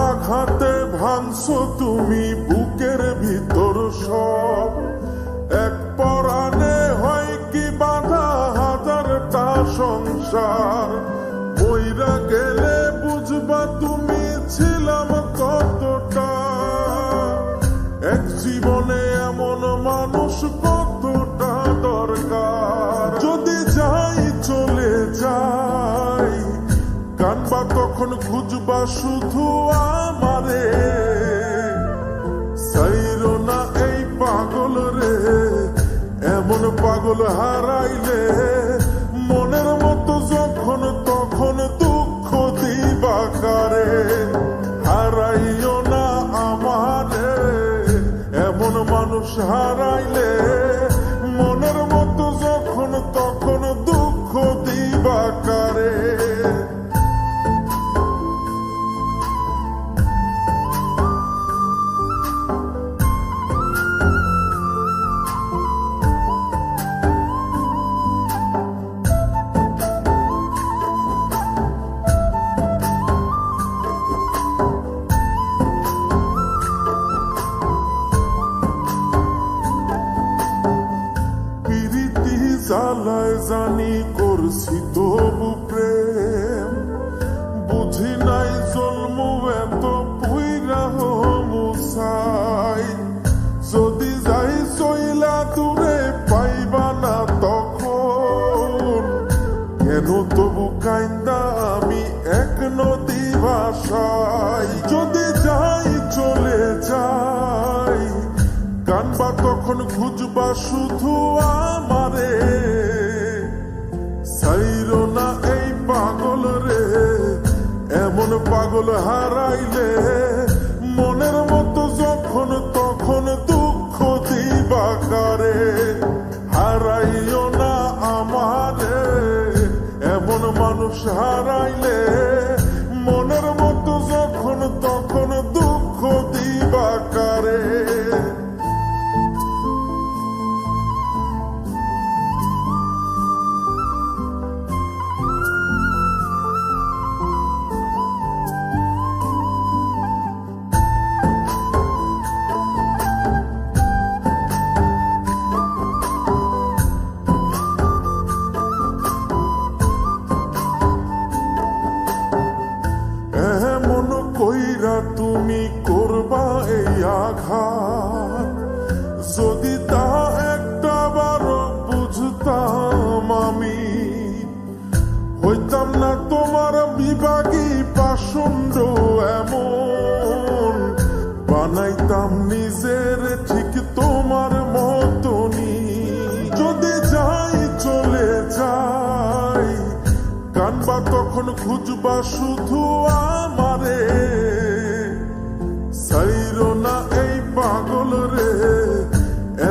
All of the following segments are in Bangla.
আঘাতে ভাঙছো তুমি বুকের ভিতর সব, এক পরাণে হয় কি বাধা হাজারটা সংসার। মইরা গেলে বুঝবা তুমি ছিলাম কতটা, এক জীবনে এমন মানুষ কতটা দরকার। যদি যাই চলে যাই কানবা তখন খুঁজবা শুধু আমারে, সাইরো না এই পাগল রে, এমন পাগল হারাইলে মনের মতো যখন তখন দুঃখ দিবা কারে। হারাইও না আমারে, এমন মানুষ হারাইলে মনের মতো যখন তখন দুঃখ দিবা কারে। জ্বালায় জানি করছি তবু প্রেম, বুঝি নাই জন্ম এত পুইরা মুসাই। যদি যাই চইলা দূরে পাইবা না তখন, কেন তবু কাইন্দা আমি এক নদী ভাষাই। যদি যাই চলে যাই কানবা তখন খুঁজবা শুধু আমারে, সাইরো না এই পাগল রে, এমন পাগল হারাইলে মনের মতো যখন তখন দুঃখ দিবা কারে। হারাইও না আমারে, এমন মানুষ হারাইলে মনের মতো যখন তখন দুঃখ দিবা কারে। এমন কইরা তুমি করবা এই আঘাত, যদি তা একটা বার বুঝতাম আমি, হইতাম না তোমার বিভাগী পাষণ্ড এমন, বানাইতাম নিজের ঠিক তোমার মতনই। যদি যাই চলে যাই কানবা তখন খুঁজবা শুধু আমারে, সাইরো না এই পাগল রে,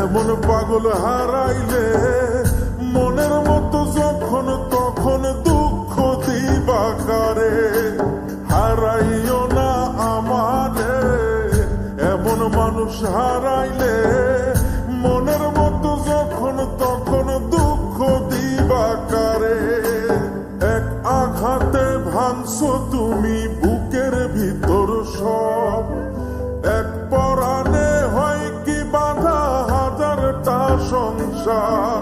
এমন পাগল হারাইলে মনের মতো যখন তখন দুঃখ দিবা কারে। হারাইও না আমারে, এমন মানুষ হারাইলে মনের মতো যখন তখন দুঃখ দিবা কারে। এক আঘাতে ভাঙছো তুমি বুকের ভিতর সব, এক পরাণে হয় কি বাধা হাজারটা সংসার।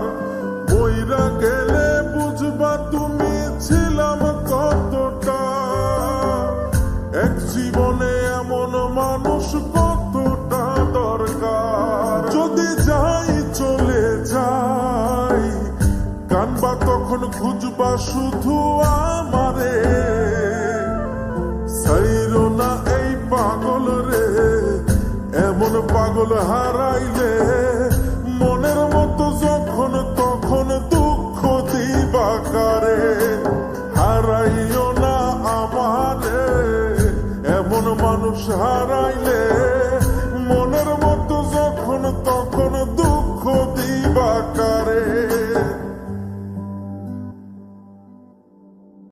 মইরা গেলে বুঝবা তুমি ছিলাম কতটা, এক জীবনে এমন মানুষ কতটা দরকার। যদি যাই চলে যাই কানবা তখন খুঁজবা শুধু আমারে, সাইরো না এই পাগল রে, এমন পাগল হারাইলে মনের মতো যখন তখন দুঃখ দিবা কারে। হারাইও না আমারে, এমন মানুষ হারাইলে